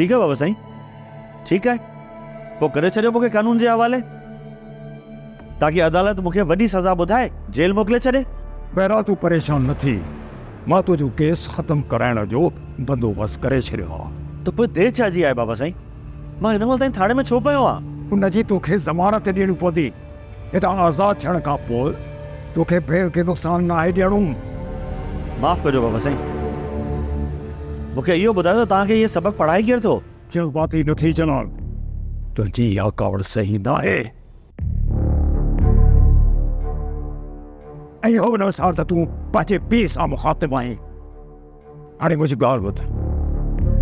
ठीक है बाबा साईं, ठीक है। पोइ करे छॾियो मूंखे कानून जे हवाले, ताकि अदालत मूंखे वॾी सज़ा ॿुधाए जेल मोकिले छॾे। पहिरां तूं परेशान न थी, मां तुंहिंजो केस ख़त्म कराइण जो बंदोबस्त करे छॾियो आहे। त पोइ देरि छा जी आहे बाबा साईं? मां हिन महिल ताईं थाणे में छो पियो आहियां? उनजी तोखे ज़मानत ॾियणी पवंदी। हितां आज़ादु थियण खां पोइ तोखे भेण खे नुक़सानु न आहे ॾियणो। माफ़ कजो बाबा साईं, मूंखे इहो ॿुधायो तव्हांखे इहे सबक़ पढ़ाई केरु थो? जज़्बाती न थी जनाब, तुंहिंजी इहा कावड़ सही न आहे। ऐं हो न सार त तूं पंहिंजे पीउ सां मुख़ातिब आहीं। हाणे मुंहिंजी ॻाल्हि ॿुध,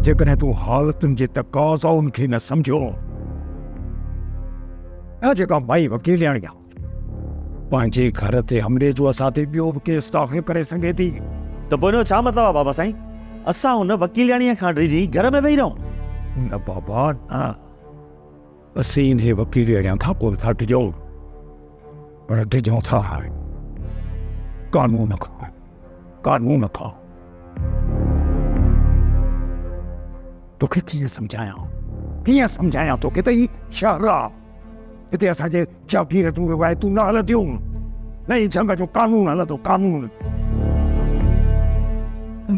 जेकॾहिं तूं हालतुनि जे तक़ाज़ाउनि खे न सम्झो, ऐं जेका माई वकीलियाणी आहे पंहिंजे घर ते हमले जो असां ते ॿियो बि केस दाख़िल करे सघे थी। त पोइ हिन जो छा मतिलबु आहे बाबा साईं? असां हुन वकीलियाणीअ खां डिॼी घर में वेही रहूं? न बाबा न, असीं इन वकीलियाणीअ खां कोन था डिॼूं, पर डिॼूं था कानून खां। कानून खां तोखे कीअं सम्झायां तोखे? त ही शहर आहे, हिते असांजे जागीर जूं रिवायतूं न हलंदियूं, न ही जंग जो कानून हलंदो। कानून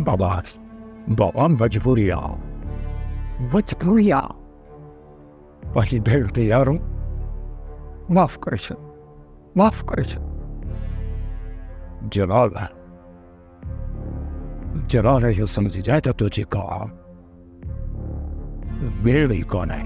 बाबा मजबूरी आहे, पंहिंजी भेण खे यारो माफ़ करे छॾ। जलाल इहो सम्झजांइ त तुंहिंजी का भेण ई कोन आहे।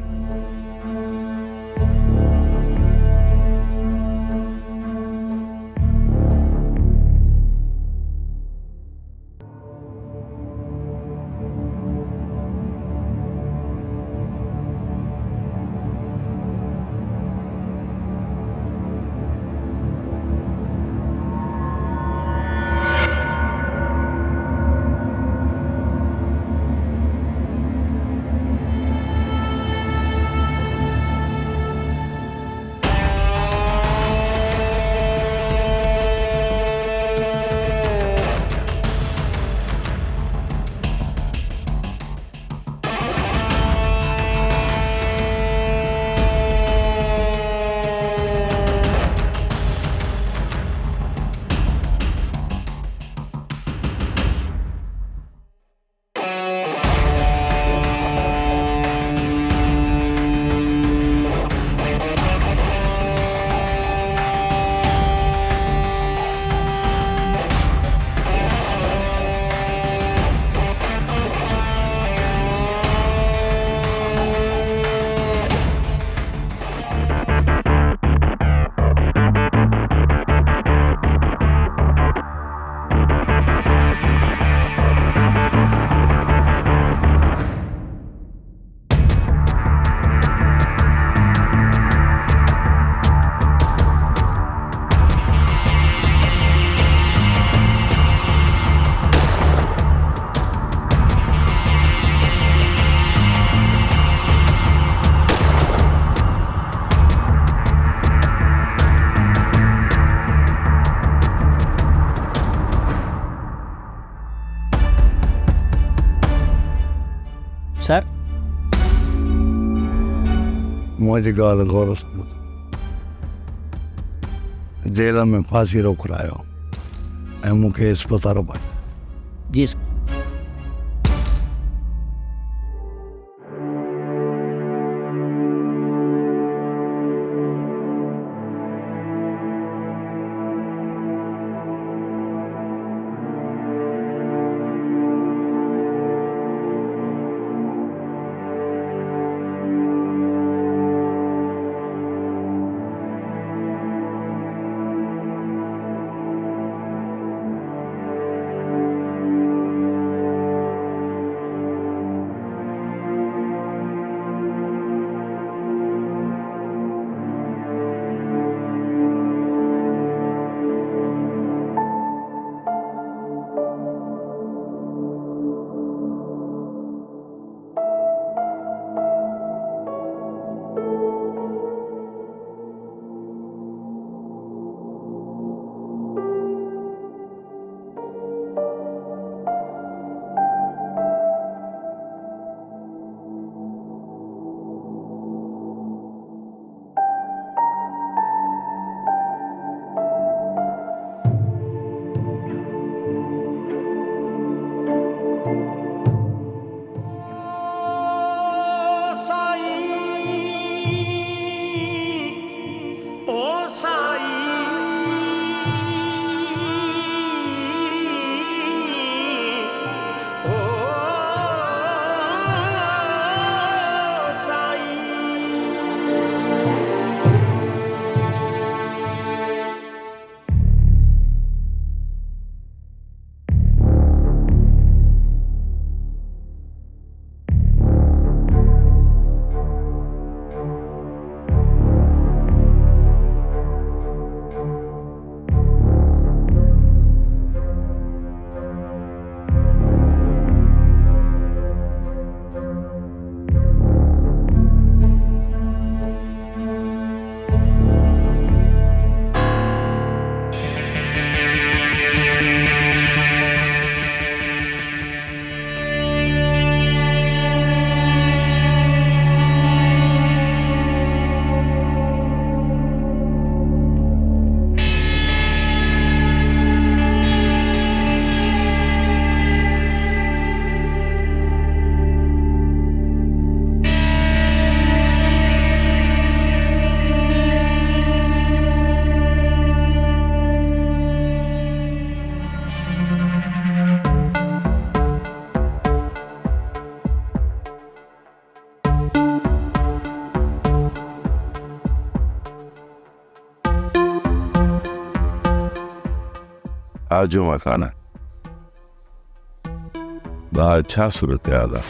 सर मुझे गाल गौर सां जेल में फांसी रोकरायो ऐं मूंखे अस्पताल पायो। जी आजो मकाना बा अच्छा सूरत हाल आहे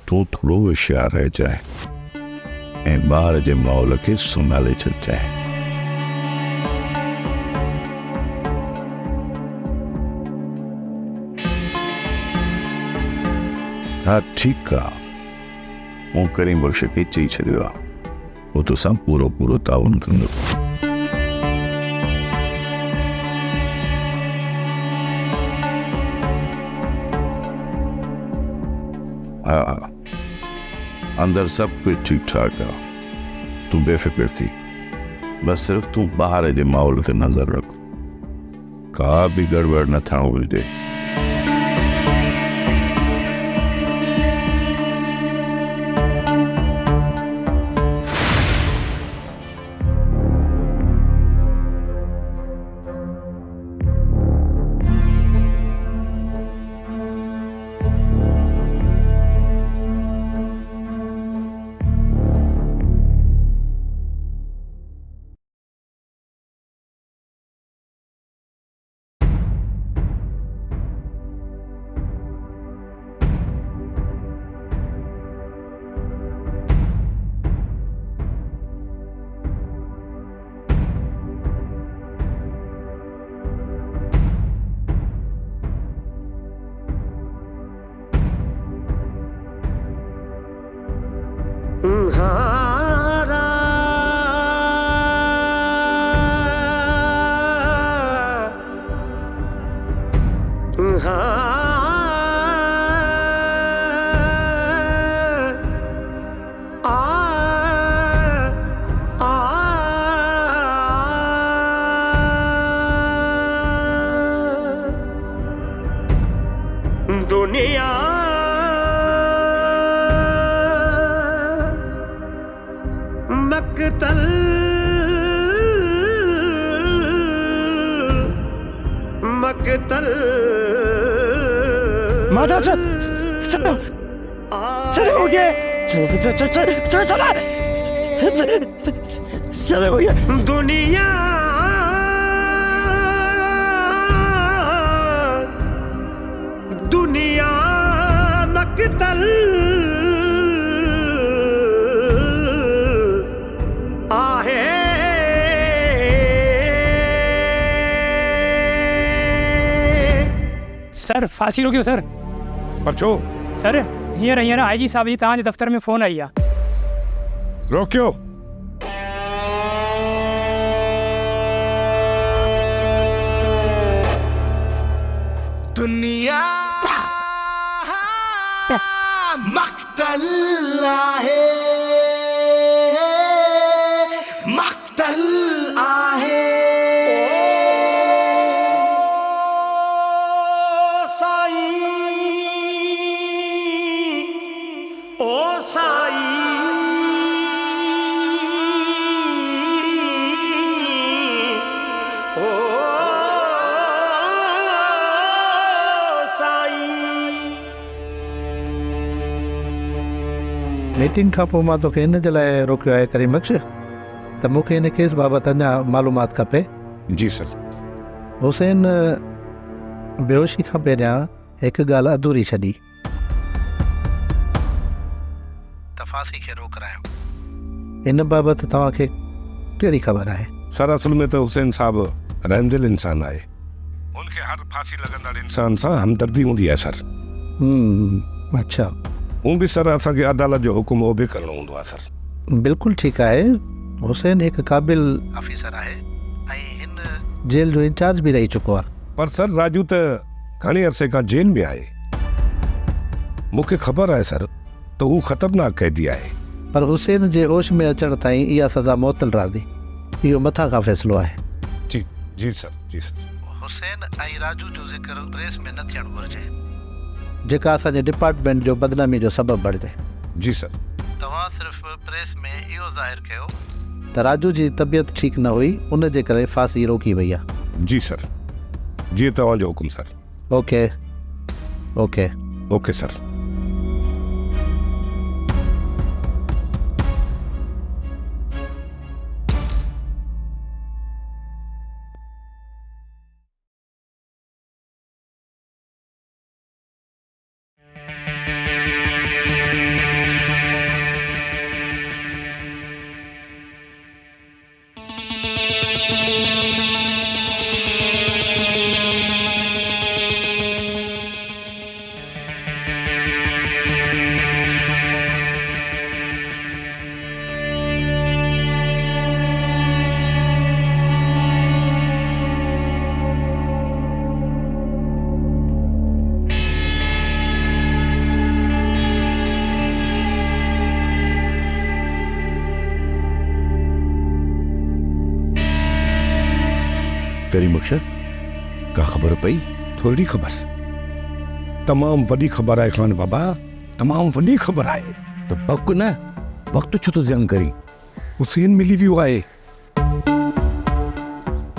तूं थोरो होशियार रहिजांइ ऐं ॿार जे माहौल खे संभाले छॾिजांइ। हा ठीकु आहे मूं करीम बख़्श खे चई छॾियो आहे उहो तोसां पूरो पूरो ताउन कंदो। हा अंदर सब कुछ ठीक ठाक है तू बेफिक्र थी बस सिर्फ तू बाहर जे माहौल ते नजर रख का भी गड़बड़ न थियणु घुरिजे। दुनिया मकतल मकतल माता चलो चलो हो गया चलो चलो चलो चलो हो गया दुनिया दुनिया मकतल आहे सर फांसी रोकियो सर। पर छो सर हींअर हींअर आई जी साहब जी तव्हांजे दफ़्तर में फ़ोन आई आहे। रोकियो दुनिया मकतल आहे मकतल आहे ओ साईं मीटिंग खां पोइ मां तोखे इन जे लाइ रोकियो आहे करीम बख़्श त मूंखे इन केस बाबति अञा मालूमात खपे। जी सर। हुसैन बेहोशी खां पहिरियां हिकु ॻाल्हि अधूरी छॾी त फांसी खे रोक करायो इन बाबति तव्हांखे कहिड़ी ख़बर आहे? सर असल में तो हुसैन साहब रहंदिल इंसान आहे उनखे हर फांसी लॻंदड़ इंसान सां हमदर्दी हूंदी आहे सर। अच्छा हूँ भी सर असांखे अदालत जो हुकुम उहो बि करिणो हूंदो आहे सर। बिल्कुलु ठीकु आहे हुसैन हिकु क़ाबिल ऑफिसर आहे ऐं हिन जेल जो इंचार्ज बि रही चुको आहे। पर सर राजू त घणे अरसे खां जेल में आहे मूंखे ख़बर आहे सर त हू ख़तरनाक कैदी आहे। पर हुसैन जे होश में अचण ताईं इहा सज़ा मुअतल रहंदी इहो मथां खां फ़ैसिलो आहे। जी जी सर जी सर। हुसैन ऐं राजू जो ज़िक्र प्रेस में न थियणु घुरिजे जेका असांजे डिपार्टमेंट जो बदनामी जो सबबु बणिजे। जी सर। तव्हां सिर्फ़ु प्रेस में इहो ज़ाहिर कयो त राजू जी तबियत ठीकु न हुई उन जे करे फांसी रोकी वई आहे। जी सर जीअं तव्हांजो हुकुम sir. Okay okay okay sir. तेरी मकसद का खबर पई? थोड़ी खबर, तमाम वॾी ख़बर आहे ख़ान बाबा, तमाम वॾी ख़बर आहे। तो पक न वक्त छो तो ज़ियान करी? हुसैन मिली वियो आहे।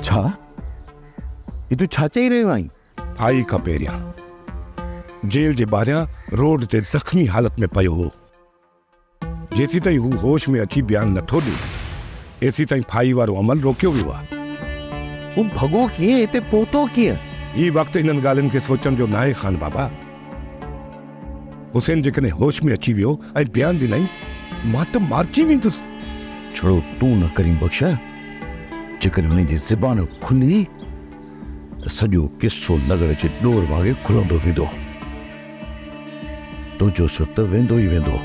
छा ये तू छा चई रहियो आहीं? आई खां पहिरियां जेल जे ॿाहिरियां रोड ते ज़ख़्मी हालत में पियो हो। जेसी ताईं हू होश में अची बयान नथो ॾे, एसी ताईं फाई वारो अमल रोकियो वियो आहे। वो भॻो कीअं, हिते पहुतो कीअं? ही वक़्तु इन्हनि ॻाल्हियुनि खे सोचण जो नाहे ख़ान बाबा। हुसैन जेकॾहिं होश में अची वियो ऐं बयान ॾिनई, मां त मारिजी वेंदुसि। छोड़ो तूं न करी बख्शा, जेकर हुन जी ज़बान खुली त सॼो किस्सो लगड़ जे डोर वांगे खुलंदो वेंदो। तुंहिंजो सिर त वेंदो ई वेंदो,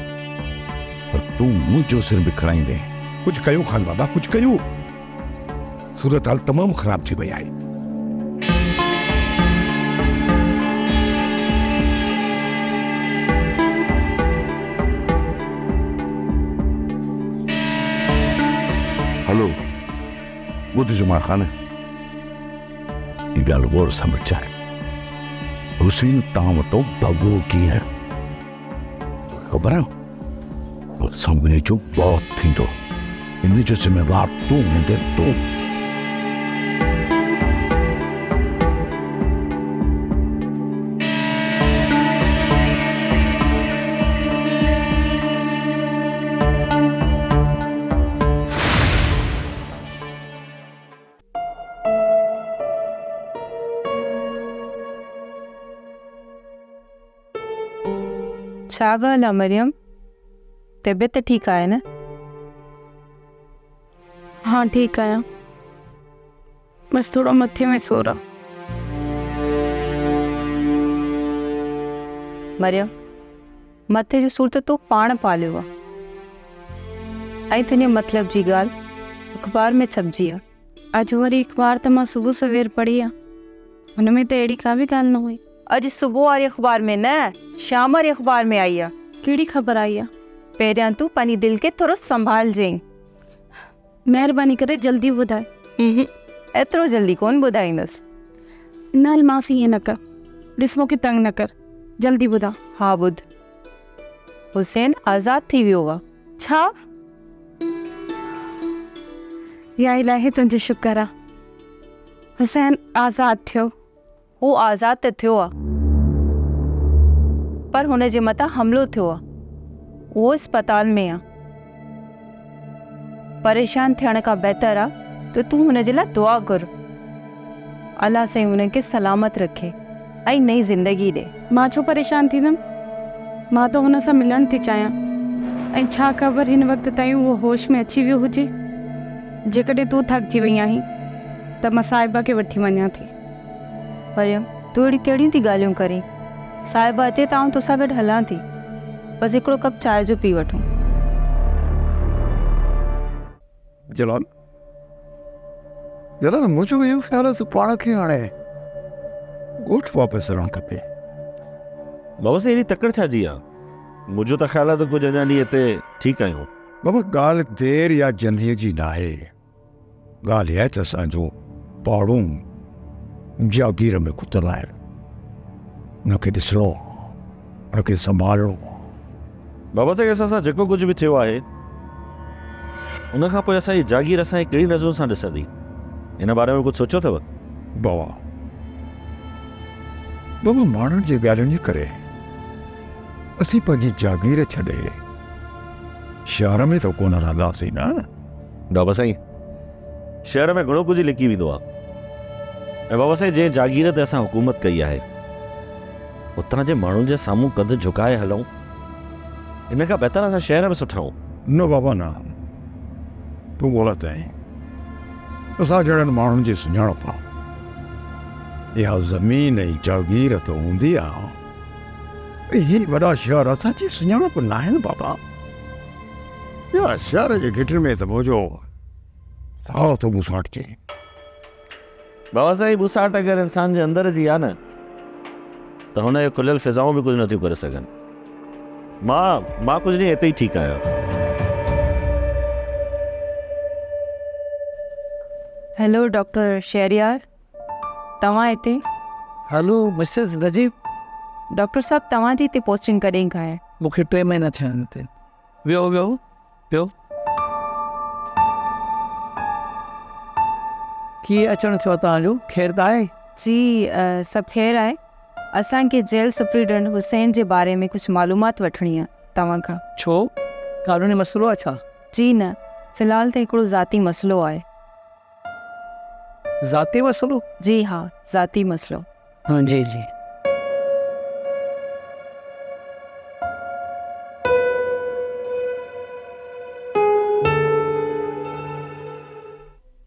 पर तूं मुंहिंजो सिर बि खणाईंदे। कुछ कयो ख़ान बाबा, कुछ कयो। सूरत हाल तमामु ख़राब थी वई आहे। हेलो ॿुध जुमा ख़ान, ये ॻाल्हि गौर सां ॿुधाए, हुसैन तव्हां वटो भॻो कीअं? ख़बर आहे सामने जो बहुत थींदो, इन जो ज़िम्मेवार तूं हूंदे तूं। छा ॻाल्हि आहे मरियम, तबियत ठीकु आहे न? हाँ ठीक आया, बस थोड़ा मथे में सूर आहे। मरियम, मथे जो सूर त तूं पाण पालियो आहे, ऐं तुंहिंजे मतिलब जी ॻाल्हि अख़बार में छपजी आहे। अॼु वरी अख़बार त मां सुबुह सवेर पढ़ी आहे, हुन में त अहिड़ी का बि ॻाल्हि न हुई। अॼु सुबुह वारी अख़बार में न, शाम वारी अख़बार में आई आहे। कहिड़ी ख़बर आई आहे? पहिरियां तूं पंहिंजी दिलि खे थोरो संभालजांइ। महिरबानी करे जल्दी ॿुधाए। एतिरो जल्दी कोन ॿुधाईंदसि। न अलमासी ईअं न कर, ॾिस मूंखे तंग न कर, जल्दी ॿुधा। हा ॿुध, हुसैन आज़ाद थी वियो आहे। छा? या इलाही तुंहिंजो शुक्र आहे, हुसैन आज़ाद थियो। हू आज़ाद त थियो आहे, पर हुन जे मथां हमिलो थियो आहे। उहो अस्पताल में आहे। परेशान थियण खां बहितर आहे त तूं हुन जे लाइ दुआ कर। अल्लाह साईं हुनखे सलामत रखे ऐं नई ज़िंदगी ॾे। मां छो परेशान थींदमि? मां त हुन सां मिलणु थी चाहियां, ऐं छा ख़बर हिन वक़्त ताईं उहो होश में अची वियो हुजे। जेकॾहिं तूं थकिजी वई आहीं त मां साहिबा खे वठी वञां थी। मरियम, तूं अहिड़ी कहिड़ियूं थी ॻाल्हियूं करीं? साहिबा अचे त आउं तोसां गॾु हलां थी, बसि हिकिड़ो कप चांहि जो पी वठूं। जलाल, जलाल मुंहिंजो इहो ख़्यालु आहे पाण खे हाणे ॻोठ वापसि रहणु खपे। बाबा साईं एॾी तकड़ छा जी आहे? मुंहिंजो त ख़्यालु आहे त कुझु अञा ॾींहं हिते ठीकु आहियूं। बाबा ॻाल्हि देरि या जल्दीअ जी न आहे, ॻाल्हि इहा आहे त असांजो पाड़ूं जागीर में कुतल आहे, हुनखे ॾिसणो, हुनखे संभालणो। बाबा साईं असां सां जेको कुझु बि थियो आहे, उन खां पोइ असांजी जागीर असांजी कहिड़ी नज़रुनि सां ॾिसंदी, हिन बारे में कुझु सोचियो अथव? बाबा बाबा माण्हुनि जी ॻाल्हियुनि जे करे असीं पंहिंजी जागीर छॾे शहर में त कोन रहंदासीं न। बाबा साईं, शहर में घणो कुझु लिकी वेंदो आहे, ऐं बाबा साईं जंहिं जागीर ते असां हुकूमत कई आहे, उतां जे माण्हुनि जे साम्हूं कदु झुकाए हलूं, इन खां बहितर असां शहर में सुठा आहियूं। न बाबा न, तूं ग़लति आहीं। असां जहिड़नि माण्हुनि जी सुञाणप आहे, इहा ज़मीन ऐं जागीर त हूंदी आहे, ही वॾा शहर असांजी सुञाणप न आहिनि बाबा। यार शहर जे गिटर में त मुंहिंजो साओ थो मूंसाटजे। बाबा साईं बुसाट अगरि इंसान जे अंदर जी आहे न, त हुन जो खुलियल फिज़ाऊं बि कुझु नथियूं करे सघनि। मां कुझु ॾींहं हिते ई ठीकु आहियां। हेलो डॉक्टर शहरियार, तव्हां हिते? हलो मिसिस नजीब, डॉक्टर साहब तव्हांजी हिते पोस्टिंग कॾहिं खां आहे? मूंखे 3 महीना थिया आहिनि हिते। वियो वियो वियो। कीअं अचणु थियो तव्हांजो? ख़ैरु त आहे? जी सभु ख़ैरु आहे। असांखे जेल सुप्रीडेंट हुसैन जे बारे में कुझु मालूमात वठणी आहे तव्हां खां। छो, कानूनी मसइलो आहे छा? जी न, फ़िलहाल त हिकिड़ो ज़ाती मसइलो आहे। ज़ाती मसइलो? जी हा, ज़ाती मसइलो। हाँ जी जी।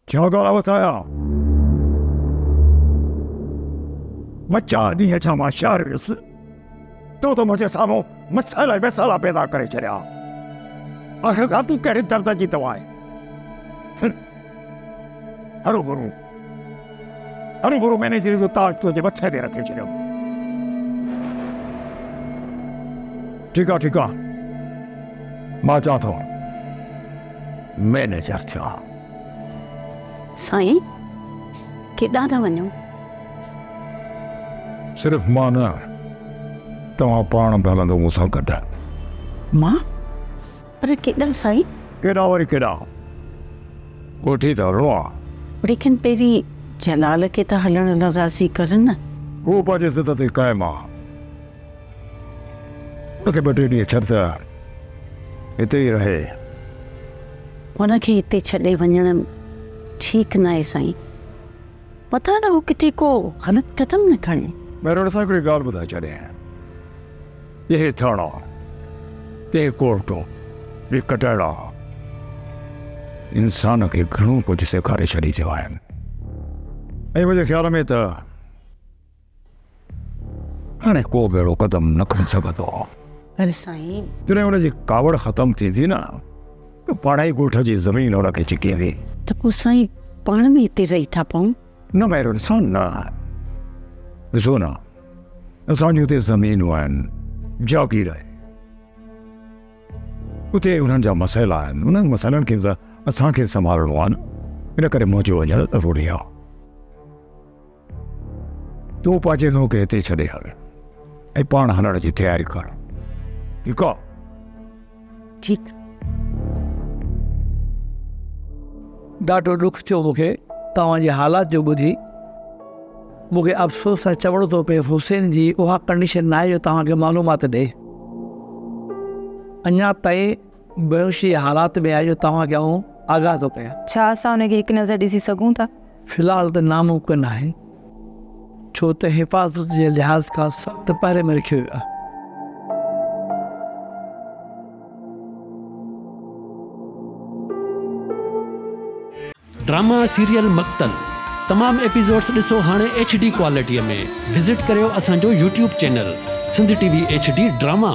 क्या ॻाल्हि बताया? मां 4 ॾींहं छा मां शहर वियुसि तो मुंहिंजे साम्हूं मसाइला वसाइला पैदा करे छॾिया। आख़िरकार तूं कहिड़े दर्द जी दवा आहे? हरू भरू मैनेजर जो ताज तुंहिंजे मथे ते रखे छॾियो। ठीकु आहे, मां चवां थो मैनेजर थिया। साईं केॾां था वञो? सिर्फ़ मां न, तव्हां पाण बि हलंदो मूंसां गॾु। मां? पर केॾां साईं? केॾां वरी केॾां, कोठी त हलिणो आहे। लेकिन पहिरीं जलाल खे त हलण लाइ राज़ी करनि न। हू पंहिंजे ज़िद ते क़ाइमु आहे। उनखे 2 ॾींहं छॾ त हिते ई रहे। हुनखे हिते छॾे वञण ठीकु न आहे साईं। पता न हो किथे को हालत ख़तमु न खणे। महिरबानी सां हिकिड़ी ॻाल्हि ॿुधाए छॾियां। इहे थाणा, इहे कोर्टूं, इहे कटड़ा इंसान खे घणो कुझु सेखारे छॾी थिया आहिनि। ऐं मुंहिंजे ख़्याल में त हाणे को बि अहिड़ो क़दम न खणी सघंदो। पर साईं जॾहिं हुनजी कावड़ ख़तमु थींदी न त पाण ई ॻोठ जी ज़मीन हुनखे छिकी वेंदी। त पोइ साईं पाण में हिते रही था पऊं? न महिरबानी सां न। ॾिसो न, असांजूं हिते ज़मीनूं आहिनि, जागीर आहे, उते उन्हनि जा मसइला आहिनि। उन्हनि मसइलनि खे त असांखे संभालणो आहे न। इन करे मुंहिंजो वञणु ज़रूरी आहे। तूं पंहिंजे नुंहुं खे हिते छॾे हल ऐं पाण हलण जी तयारी कर। ठीकु आहे? ठीकु। ॾाढो दुख थियो मूंखे तव्हांजे हालात जो ॿुधी। मूंखे अफ़सोस सां चवणो थो पए हुसैन जी उहा कंडीशन न आहे जो तव्हांखे मालूमात ॾे। अञा ताईं बेहोशी हालात में आहे जो तव्हांखे आऊं आगाह थो कयां। छा असां हुनखे हिकु नज़र ॾिसी सघूं था? फ़िलहाल त नामुमकिन आहे, छो त हिफ़ाज़त जे लिहाज़ खां सख़्तु पहिरे में रखियो वियो आहे। ड्रामा सीरियल मक़तल तमाम एपिसोड्स ॾिसो हाणे HD क्वालिटीअ में। विज़िट करियो असांजो YouTube channel Sindh TV HD drama.